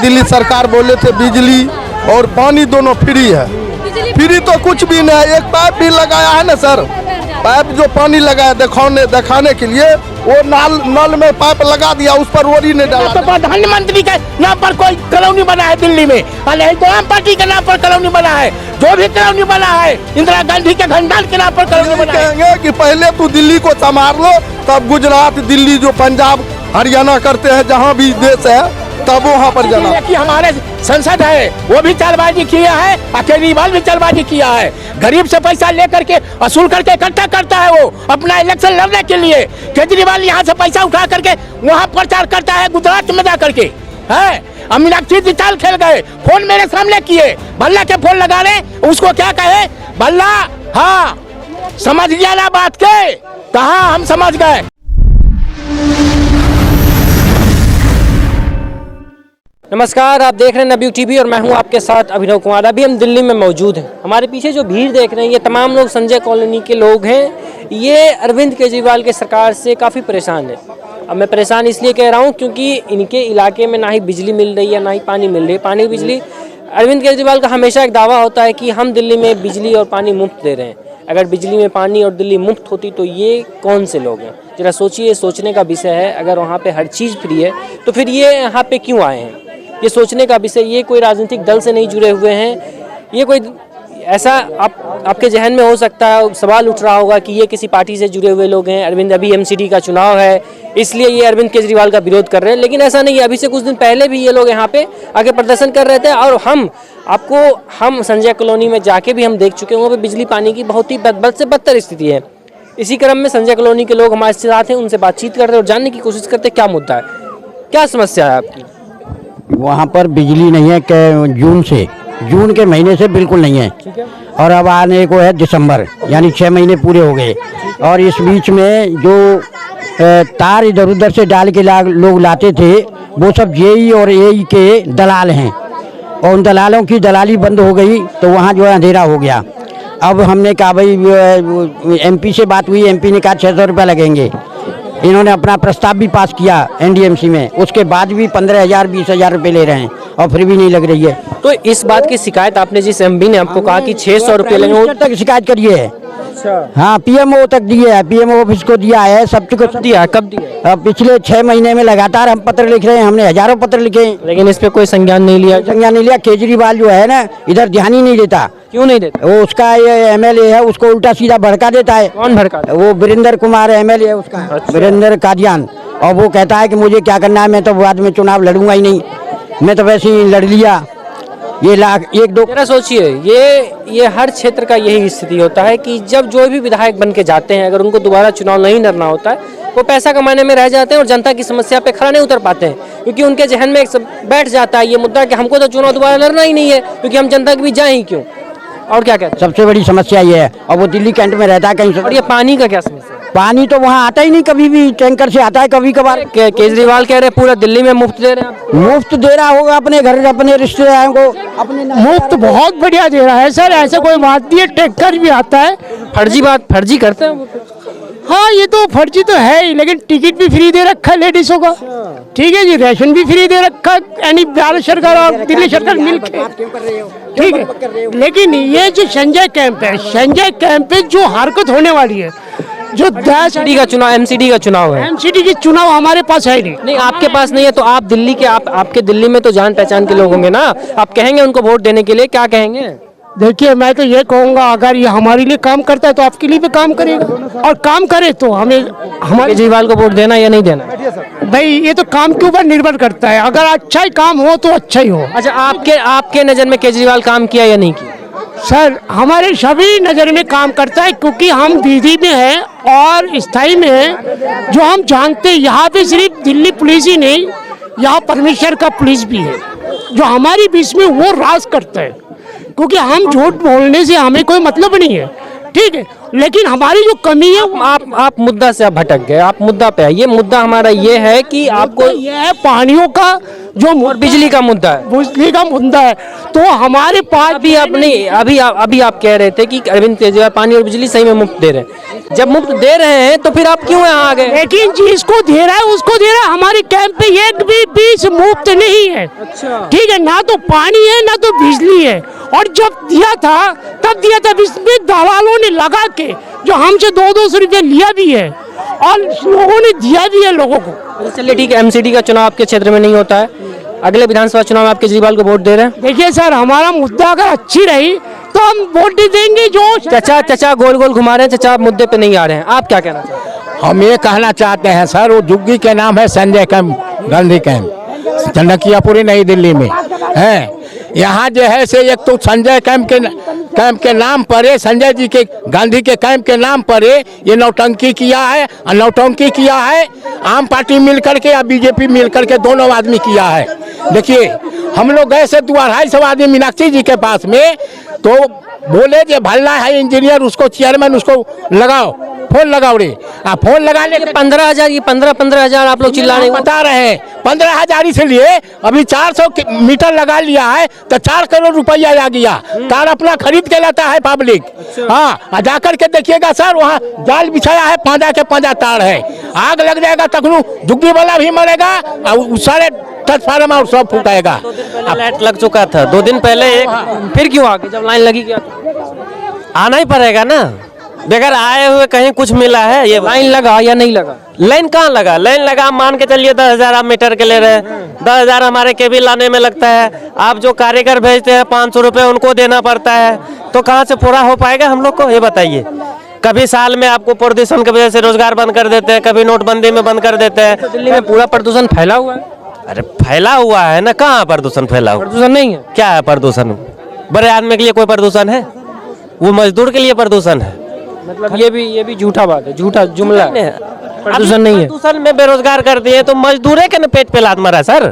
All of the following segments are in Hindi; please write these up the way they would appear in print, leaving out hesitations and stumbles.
दिल्ली सरकार बोले थे बिजली और पानी दोनों फ्री है। फ्री तो कुछ भी नहीं है, एक पाइप भी लगाया है ना सर, पाइप जो पानी लगाया दिखाने के लिए वो नल में पाइप लगा दिया, उस पर ओरी नहीं डाला। तो प्रधानमंत्री के नाम पर कोई कॉलोनी बना है दिल्ली में, तो आम पार्टी के नाम पर कॉलोनी बना है, जो भी कॉलोनी बना है इंदिरा गांधी के खानदान के नाम पर कॉलोनी बना है। कहेंगे कि पहले तू दिल्ली को संभाल लो, तब गुजरात, दिल्ली, जो पंजाब, हरियाणा करते हैं, जहाँ भी देश है तब वहाँ पर जाना। कि हमारे संसद है वो भी चालबाजी किया है, केजरीवाल भी चालबाजी किया है। गरीब से पैसा लेकर के वसूल करके इकट्ठा करता है वो अपना इलेक्शन लड़ने के लिए। केजरीवाल यहाँ से पैसा उठा करके वहाँ प्रचार करता है गुजरात में जा करके है। मीनाक्षी जी चाल खेल गए, फोन मेरे सामने किए, भल्ला के फोन लगा रहे, उसको क्या कहे भल्ला, हाँ समझ गया ना बात के, कहा हम समझ गए। नमस्कार, आप देख रहे हैं नवयुग टीवी और मैं हूं आपके साथ अभिनव कुमार। अभी हम दिल्ली में मौजूद हैं। हमारे पीछे जो भीड़ देख रहे हैं ये तमाम लोग संजय कॉलोनी के लोग हैं। ये अरविंद केजरीवाल के सरकार से काफ़ी परेशान है। अब मैं परेशान इसलिए कह रहा हूं क्योंकि इनके इलाके में ना ही बिजली मिल रही है ना ही पानी मिल रही है। पानी बिजली, अरविंद केजरीवाल का हमेशा एक दावा होता है कि हम दिल्ली में बिजली और पानी मुफ्त दे रहे हैं। अगर बिजली में पानी और दिल्ली मुफ्त होती तो ये कौन से लोग हैं, जरा सोचिए। सोचने का विषय है। अगर वहाँ पे हर चीज़ फ्री है तो फिर ये यहाँ पे क्यों आए हैं, ये सोचने का विषय। ये कोई राजनीतिक दल से नहीं जुड़े हुए हैं। ये कोई ऐसा आपके जहन में हो सकता है, सवाल उठ रहा होगा कि ये किसी पार्टी से जुड़े हुए लोग हैं। अरविंद, अभी एमसीडी का चुनाव है इसलिए ये अरविंद केजरीवाल का विरोध कर रहे हैं, लेकिन ऐसा नहीं है। अभी से कुछ दिन पहले भी ये लोग यहाँ पे आके प्रदर्शन कर रहे थे और हम संजय कॉलोनी में जाके भी हम देख चुके हैं। वहाँ पे बिजली पानी की बहुत ही बद से बदतर स्थिति है। इसी क्रम में संजय कॉलोनी के लोग हमारे साथ हैं, उनसे बातचीत करते हैं और जानने की कोशिश करते हैं क्या मुद्दा है, क्या समस्या है आपकी। वहाँ पर बिजली नहीं है जून के महीने से बिल्कुल नहीं है। ठीक है। और अब आने को है दिसंबर, यानी 6 महीने पूरे हो गए। और इस बीच में जो तार इधर उधर से डाल के लोग लाते थे वो सब जेई और एई के दलाल हैं और उन दलालों की दलाली बंद हो गई तो वहाँ जो है अंधेरा हो गया। अब हमने कहा भाई एमपी से बात हुई, एमपी ने कहा 600 रुपये लगेंगे। इन्होंने अपना प्रस्ताव भी पास किया एनडीएमसी में, उसके बाद भी 15,000 20,000 रुपये ले रहे हैं और फिर भी नहीं लग रही है। तो इस बात की शिकायत आपने जिस एमपी ने आपको कहा कि 600 रुपये लगेंगे तक शिकायत करिए है। हाँ, पीएमओ तक दिए है, पीएमओ ऑफिस को दिया है, सब कुछ दिया। कब दिया? पिछले 6 महीने में लगातार हम पत्र लिख रहे हैं, हमने हजारों पत्र लिखे, लेकिन इस पे कोई संज्ञान नहीं लिया। केजरीवाल जो है ना इधर ध्यान ही नहीं देता। क्यों नहीं देता? वो उसका ये एमएलए है, उसको उल्टा सीधा भड़का देता है। कौन भड़काता है? वो वीरेंद्र कुमार एमएलए है उसका। अच्छा। वीरेंद्र कादियान। और वो कहता है कि मुझे क्या करना है, मैं तो बाद में चुनाव लड़ूंगा ही नहीं, मैं तो वैसे ही लड़ लिया। ये लाख एक दो जरा सोचिए, ये हर क्षेत्र का यही स्थिति होता है कि जब जो भी विधायक बन के जाते हैं, अगर उनको दोबारा चुनाव नहीं लड़ना होता है, वो पैसा कमाने में रह जाते हैं और जनता की समस्या पे खड़ा नहीं उतर पाते हैं, क्योंकि उनके जहन में एक बैठ जाता है ये मुद्दा कि हमको तो चुनाव दोबारा लड़ना ही नहीं है, क्योंकि हम जनता के बीच जाए ही क्यों। और क्या कहते हैं? सबसे बड़ी समस्या ये है। और वो दिल्ली कैंट में रहता है कहीं। और ये पानी का क्या समस्या है? पानी तो वहाँ आता ही नहीं, कभी भी टैंकर से आता है कभी कभार। केजरीवाल कह रहे हैं पूरा दिल्ली में मुफ्त दे रहे हैं। मुफ्त दे रहा होगा अपने घर, अपने रिश्तेदारों को, अपने मुफ्त बहुत बढ़िया दे रहा है सर, ऐसे कोई बात नहीं है। टैंकर भी आता है। फर्जी करते हैं। हाँ, ये तो फर्जी तो है ही, लेकिन टिकट भी फ्री दे रखा है लेडीजों का। ठीक है जी, राशन भी फ्री दे रखा है, यानी बिहार सरकार और दिल्ली सरकार मिलकर। ठीक है, लेकिन ये जो संजय कैंप है जो हरकत होने वाली है, जो एमसीडी का चुनाव है। एमसीडी की चुनाव हमारे पास है नहीं। आपके पास नहीं है तो आप दिल्ली के आपके दिल्ली में तो जान पहचान के लोग होंगे ना, आप कहेंगे उनको वोट देने के लिए, क्या कहेंगे? देखिए, मैं तो ये कहूँगा, अगर ये हमारे लिए काम करता है तो आपके लिए भी काम करेगा, और काम करे तो हमें हमारे केजरीवाल को वोट देना या नहीं देना? भाई ये तो काम के ऊपर निर्भर करता है। अगर अच्छा ही काम हो तो अच्छा ही हो। अच्छा, आपके नज़र में केजरीवाल काम किया या नहीं किया? सर, हमारे सभी नज़र में काम करता है, क्योंकि हम विधि में हैं और स्थायी में हैं। जो हम जानते हैं, यहाँ पे सिर्फ दिल्ली पुलिस ही नहीं, यहाँ परमेश्वर का पुलिस भी है जो हमारी बीच में वो राज करता है, क्योंकि हम झूठ बोलने से हमें कोई मतलब नहीं है। ठीक है, लेकिन हमारी जो कमी है आप मुद्दा से आप भटक गए, आप मुद्दा पे आइए। मुद्दा हमारा ये है कि आपको ये है पानियों का जो और बिजली का मुद्दा है, बिजली का मुद्दा है। तो हमारे पास अभी आपने अभी आप कह रहे थे कि अरविंद केजरीवाल पानी और बिजली सही में मुफ्त दे रहे हैं। जब मुफ्त दे रहे हैं तो फिर आप क्यों यहाँ आ गए? लेकिन जिसको दे रहा है उसको दे रहा है। हमारे कैंप पे एक भी बीस मुफ्त नहीं है। ठीक है, ना तो पानी है ना तो बिजली है। और जब दिया था तब दिया था, इसमें दलालों ने लगा के जो हमसे 200 रुपये लिया भी है और लोगों ने दिया भी है लोगों को। चलिए ठीक है, एमसीडी का चुनाव आपके क्षेत्र में नहीं होता है, अगले विधानसभा चुनाव में आप केजरीवाल को वोट दे रहे हैं। देखिए सर, हमारा मुद्दा अगर अच्छी रही तो हम वोट देंगे। जो चचा गोल गोल घुमा रहे हैं, चचा मुद्दे पे नहीं आ रहे हैं। आप क्या कहना चाहते हैं? हम ये कहना चाहते हैं सर, वो जुग्गी के नाम है संजय कैंप, गांधी कैंप, चंदकियापुरी नई दिल्ली में है। यहाँ जो है से एक तो संजय कैंप के नाम पर, संजय जी के गांधी के कैंप के नाम पर ये नौटंकी किया है। नौटंकी किया है आम पार्टी मिल करके या बीजेपी मिल करके, दोनों आदमी किया है। देखिए हम लोग गए से 250 आदमी मीनाक्षी जी के पास में, तो बोले जो भल्ला है इंजीनियर, उसको चेयरमैन, उसको लगाओ, फोन लगाओ रे। फोन लगाने के 15,000, ये 15,000 आप लोग चिल्ला रहे हैं। बता रहे हैं 15,000 इसलिए अभी 400 मीटर लगा लिया है तो 4 करोड़ रुपया आ गया। तार अपना खरीद के लाता है पब्लिक। हाँ, जाकर के देखिएगा सर, वहाँ जाल बिछाया है, पांजा के पांजा तार है। आग लग जाएगा तकनू जुग्गी वाला भी मरेगा और सारे ट्रांसफार्मर और सब फूटेगा। लाइट लग चुका था 2 दिन पहले, फिर क्यों आ गए? जब लाइन लगी क्या आना ही पड़ेगा ना, बगैर आए हुए कहीं कुछ मिला है? ये लाइन लगा या नहीं लगा? लाइन कहाँ लगा? लाइन लगा मान के चलिए 10,000 आप मीटर के ले रहे हैं, 10,000 हमारे केबिल लाने में लगता है। आप जो कारीगर भेजते हैं 500 रुपये उनको देना पड़ता है, तो कहाँ से पूरा हो पाएगा हम लोग को, ये बताइए। कभी साल में आपको प्रदूषण की वजह से रोजगार बंद कर देते हैं, कभी नोटबंदी में बंद कर देते हैं। तो दिल्ली में पूरा प्रदूषण फैला हुआ है। अरे फैला हुआ है ना, कहाँ प्रदूषण फैला हुआ? प्रदूषण नहीं है। क्या है प्रदूषण? बड़े आदमी के लिए कोई प्रदूषण है? वो मजदूर के लिए प्रदूषण है। मतलब ये भी झूठा बात है, झूठा जुमला है। प्रदूषण नहीं है। प्रदूषण में बेरोजगार कर दिए तो मजदूरे के न पेट पे लात मारा सर।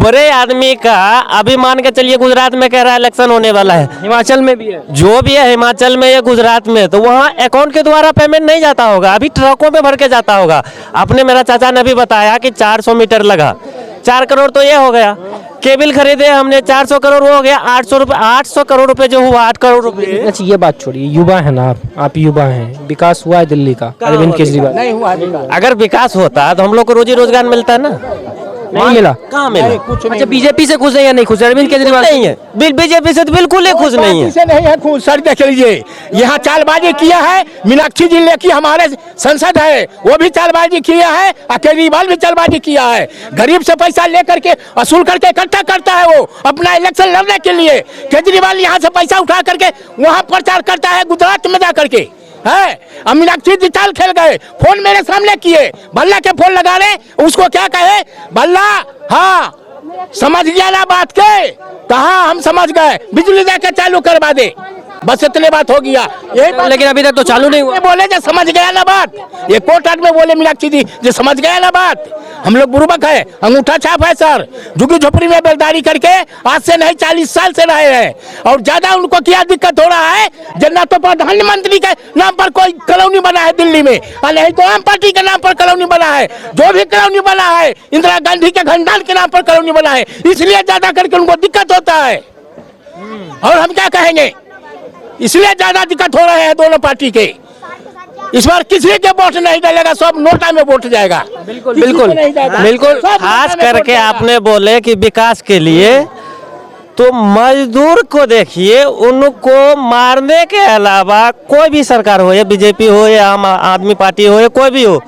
बड़े आदमी का अभी मान के चलिए गुजरात में कह रहा है इलेक्शन होने वाला है, हिमाचल में भी है, जो भी है हिमाचल में या गुजरात में, तो वहाँ अकाउंट के द्वारा पेमेंट नहीं जाता होगा, अभी ट्रकों में भर के जाता होगा। आपने, मेरा चाचा ने भी बताया कि 400 मीटर लगा, 4 करोड़ तो ये हो गया। केबिल खरीदे हमने 400 करोड़ हो गया, 800 करोड़ रुपए जो हुआ 8 करोड़ रुपए। अच्छा ये बात छोड़िए, युवा है ना आप युवा हैं, विकास हुआ है दिल्ली का अरविंद केजरीवाल? नहीं हुआ। अगर विकास होता तो हम लोग को रोजी रोजगार मिलता ना, नहीं मिला। कहाँ मिला? अच्छा बीजेपी से खुश है या नहीं खुश? अरविंद केजरीवाल नहीं है, बीजेपी से तो बिल्कुल ही खुश नहीं है। से नहीं है खुश सर। देख लीजिए यहाँ चालबाजी किया है मीनाक्षी जी लेके, हमारे संसद है वो भी चालबाजी किया है और केजरीवाल भी चालबाजी किया है। गरीब से पैसा लेकर के वसूल करके इकट्ठा करता है वो अपना इलेक्शन लड़ने के लिए। केजरीवाल यहाँ से पैसा उठा करके वहाँ प्रचार करता है गुजरात में जा करके है। अब मीनाक्षी जी चाल खेल गए, फोन मेरे सामने किए, भल्ला के फोन लगा रहे, उसको क्या कहे भल्ला, हाँ समझ गया ना बात के, कहा हम समझ गए, बिजली जाके चालू करवा दे, बस इतने बात हो गया। यही लेकिन अभी तक तो चालू नहीं हुआ। बोले जो समझ गया ना बात, ये कोर्ट में बोले मीनाक्षी जी जो समझ गया ना बात। हम लोग बुर्बक है, अंगूठा छाप है सर। झुग्गी झोपड़ी में बेलदारी करके आज से नहीं 40 साल से रहे हैं, और ज्यादा उनको क्या दिक्कत हो रहा है, जन्ना तो प्रधानमंत्री के नाम पर कोई कॉलोनी बना है दिल्ली में, और नहीं तो आम पार्टी के नाम पर कॉलोनी बना है। जो भी कॉलोनी बना है इंदिरा गांधी के खानदान के नाम पर कॉलोनी बना है, इसलिए ज्यादा करके उनको दिक्कत होता है। और हम क्या कहेंगे, इसलिए ज्यादा दिक्कत हो रहे हैं दोनों पार्टी के। इस बार किसी के वोट नहीं डालेगा, सब नोटा में वोट जाएगा। बिल्कुल बिल्कुल बिल्कुल। खास करके आपने बोले कि विकास के लिए, तो मजदूर को देखिए, उनको मारने के अलावा कोई भी सरकार हो, या बीजेपी हो या आम आदमी पार्टी हो या कोई भी हो,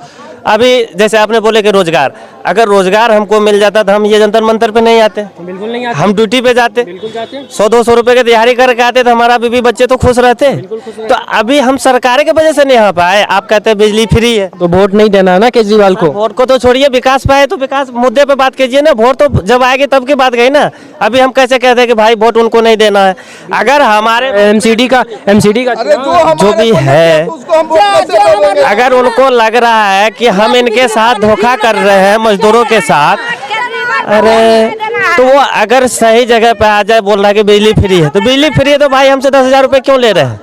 अभी जैसे आपने बोले कि रोजगार, अगर रोजगार हमको मिल जाता तो हम ये जंतर मंतर पे नहीं आते, बिल्कुल नहीं आते, हम ड्यूटी पे जाते, बिल्कुल जाते, 100-200 रुपए की दिहाड़ी करके आते तो हमारा बीवी बच्चे तो खुश रहते। तो अभी हम सरकार के वजह से नहीं आ पाए। आप कहते हैं बिजली फ्री है, तो वोट नहीं देना है ना केजरीवाल को। वोट को तो छोड़िए, विकास पाए तो विकास मुद्दे पे बात कीजिए ना। वोट तो जब आएगी तब की बात गई ना। अभी हम कैसे कहते हैं कि भाई वोट उनको नहीं देना है? अगर हमारे एमसीडी का जो भी है, अगर उनको लग रहा है कि हम इनके साथ धोखा कर रहे हैं मजदूरों के साथ, अरे तो वो अगर सही जगह पे आ जाए, बोल रहा है कि बिजली फ्री है, तो बिजली फ्री है तो भाई हमसे 10,000 रुपए क्यों ले रहे हैं?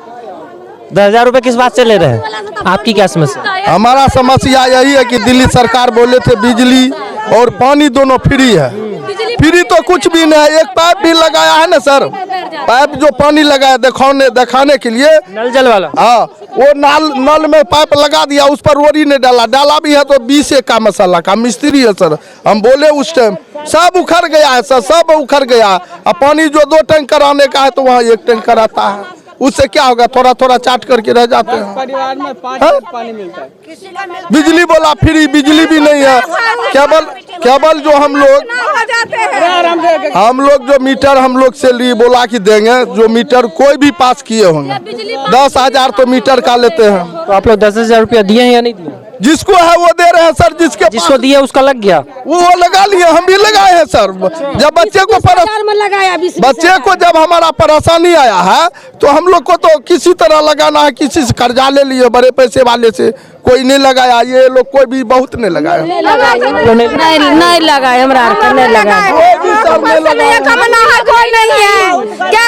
10,000 रुपये किस बात से ले रहे हैं? आपकी क्या समस्या? हमारा समस्या यही है कि दिल्ली सरकार बोले थे बिजली और पानी दोनों फ्री है। फ्री तो कुछ भी नहीं है। एक पाइप भी लगाया है ना सर, पाइप जो पानी लगाया दिखाने के लिए, नल जल वाला। हाँ, वो नल में पाइप लगा दिया, उस पर रोड़ी ने डाला भी है तो 20 का मसाला का मिस्त्री है सर। हम बोले उस टाइम सब उखड़ गया है सर, सब उखड़ गया। अब पानी जो 2 टैंकर आने का है तो वहाँ 1 टैंकर आता है, उससे क्या होगा? थोड़ा थोड़ा चाट करके रह जाते हैं। परिवार में 5 लीटर पानी मिलता है। बिजली बोला फ्री, बिजली भी नहीं है। केवल जो हम लोग जो मीटर हम लोग से लिए बोला कि देंगे, जो मीटर कोई भी पास किए होंगे 10,000 तो मीटर का लेते हैं। तो आप लोग 10,000 रुपया दिए हैं या नहीं दिए? जिसको है वो दे रहे हैं सर, जिसको दिया उसका लग गया, वो लगा लिए, हम भी लगाए हैं सर। जब बच्चे को जब हमारा परेशानी आया है तो हम लोग को तो किसी तरह लगाना है, किसी से कर्जा ले लिए बड़े पैसे वाले से, कोई नहीं लगाया। ये लोग कोई भी बहुत नहीं लगाया, नहीं लगाए, हमरा नहीं लगाए। कोई नहीं है, क्या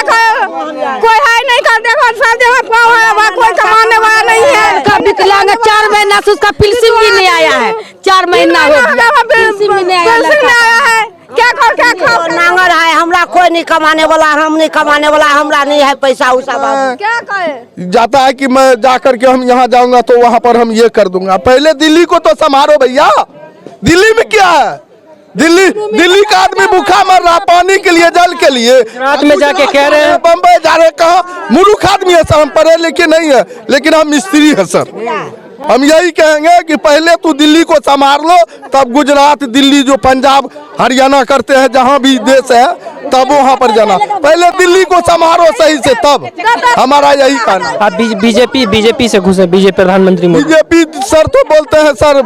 कोई है नहीं कर, देखो सब जगह कोई कमाने वाला नहीं है। कभी 4 महीना से उसका पेंशन भी नहीं आया है, 4 महीना हो गया पेंशन भी नहीं आया है। क्या नांगर है, हमरा कोई नहीं कमाने वाला, हम नहीं कमाने वाला, हमरा नहीं है पैसा उसा। क्या कहे जाता है कि मैं जाकर के हम यहाँ जाऊंगा तो वहाँ पर हम ये कर दूंगा। पहले दिल्ली को तो संभालो भैया। दिल्ली में क्या है? दिल्ली का आदमी भूखा मर रहा पानी के लिए, जल के लिए। रात में जाके कह रहे हैं बम्बई जा रहे, कहाँ मूर्ख आदमी है सर। हम पढ़े लिखे नहीं है लेकिन हम मिस्त्री है सर। हम यही कहेंगे कि पहले तू दिल्ली को संभाल लो, तब गुजरात, दिल्ली, जो पंजाब, हरियाणा करते हैं, जहाँ भी देश है, तब वहाँ पर जाना। पहले दिल्ली को संभालो सही से, तब हमारा यही कहना। आप बीजेपी से घुसे, बीजेपी प्रधानमंत्री मोदी। बीजेपी सर तो बोलते हैं सर,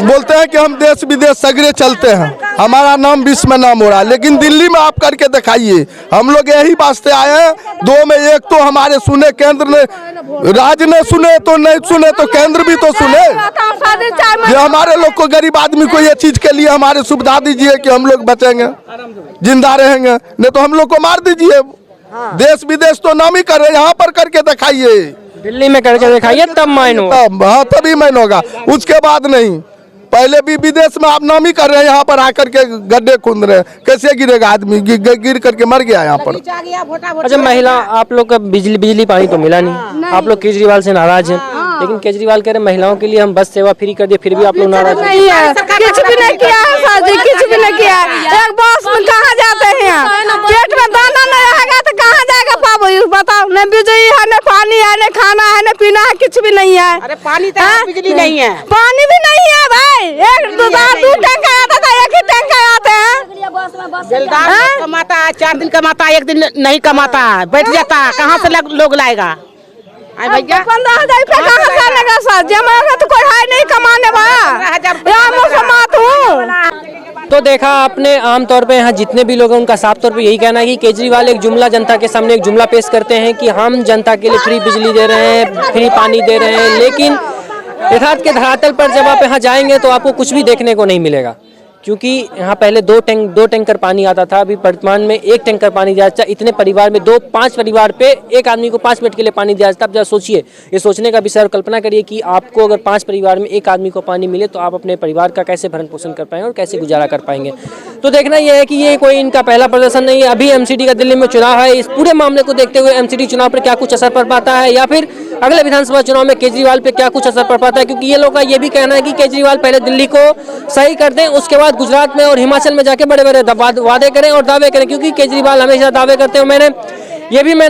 बोलते हैं कि हम देश विदेश सगरे चलते हैं, हमारा नाम विश्व में नाम हो रहा है, लेकिन दिल्ली में आप करके दिखाइए। हम लोग यही वास्ते आए हैं। 2 में 1 तो हमारे सुने, केंद्र ने, राज्य ने सुने तो नहीं सुने तो केंद्र भी तो सुने। ये हमारे लोग को, गरीब आदमी को ये चीज के लिए हमारे सुविधा दीजिए कि हम लोग बचेंगे, जिंदा रहेंगे, नहीं तो हम लोग को मार दीजिए। देश विदेश तो नाम ही कर रहे, यहाँ पर करके दिखाइए, दिल्ली में करके दिखाइए, तब माइन होगा। हाँ, तभी माइन होगा, उसके बाद नहीं। पहले भी विदेश में आप नाम ही कर रहे हैं, यहाँ पर आकर के गड्ढे खूंद रहे हैं। कैसे गिरेगा आदमी? गिर करके मर गया यहाँ पर। अच्छा, महिला, आप लोग का बिजली पानी तो मिला नहीं, आप लोग केजरीवाल से नाराज हैं, लेकिन केजरीवाल कह रहे महिलाओं के लिए हम बस सेवा फ्री कर दिए, फिर भी आप लोग नाराज नहीं है। कुछ भी नहीं किया है सर जी, कुछ भी नहीं किया। एक बस में कहाँ जाते हैं? पेट में दाना नहीं रहेगा तो कहाँ जाएगा पाबो? बताओ, न बिजली है, न पानी है, न खाना है, न पीना है, कुछ भी नहीं है। अरे पानी तो है, बिजली नहीं है, पानी भी नहीं है भाई। 2 टैंकर आता था, 1 ही टैंकर आते हैं। जलदार कमाता है, 4 दिन कमाता है, 1 दिन नहीं कमाता है, बैठ जाता है, कहाँ से लोग लाएगा? 15,000 रुपया कहाँ से आएगा सर? जमा तो कोई है नहीं कमाने वाला। तो देखा आपने, आमतौर पे यहाँ जितने भी लोग हैं उनका साफ तौर पे यही कहना है कि केजरीवाल एक जुमला जनता के सामने एक जुमला पेश करते हैं कि हम जनता के लिए फ्री बिजली दे रहे हैं, फ्री पानी दे रहे हैं, लेकिन यथार्थ के धरातल पर जब आप यहाँ जाएंगे तो आपको कुछ भी देखने को नहीं मिलेगा। क्योंकि यहाँ पहले 2 टैंकर पानी आता था, अभी वर्तमान में 1 टैंकर पानी दिया जाता है। इतने परिवार में 5 परिवार पे एक आदमी को 5 मिनट के लिए पानी दिया जाता है। अब जरा सोचिए, ये सोचने का विषय, और कल्पना करिए कि आपको अगर 5 परिवार में एक आदमी को पानी मिले तो आप अपने परिवार का कैसे भरण पोषण कर पाएंगे और कैसे गुजारा कर पाएंगे। तो देखना यह है कि ये कोई इनका पहला प्रदर्शन नहीं है। अभी एमसीडी का दिल्ली में चुनाव है, इस पूरे मामले को देखते हुए एमसीडी चुनाव पर क्या कुछ असर पड़ पाता है, या फिर अगले विधानसभा चुनाव में केजरीवाल पे क्या कुछ असर पड़ पाता है। क्योंकि ये लोग का ये भी कहना है कि केजरीवाल पहले दिल्ली को सही कर दें, उसके बाद गुजरात में और हिमाचल में जाके बड़े बड़े वादे करें और दावे करें। क्योंकि केजरीवाल हमेशा दावे करते हैं। मैंने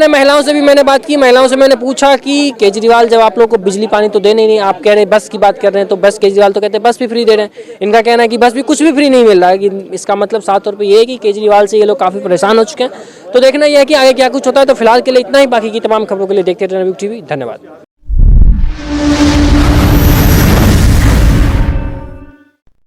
महिलाओं से भी मैंने बात की, महिलाओं से मैंने पूछा कि केजरीवाल जब आप लोग को बिजली पानी तो देने नहीं, आप कह रहे हैं बस की बात कर रहे हैं, तो बस केजरीवाल तो कहते हैं बस भी फ्री दे रहे हैं। इनका कहना है कि बस भी कुछ भी फ्री नहीं मिल रहा है। कि इसका मतलब साफ तौर पे ये है कि केजरीवाल से ये लोग काफ़ी परेशान हो चुके हैं। तो देखना यह है कि आगे क्या कुछ होता है। तो फिलहाल के लिए इतना ही, बाकी की तमाम खबरों के लिए देखते रहना न्यूज़ टीवी। धन्यवाद।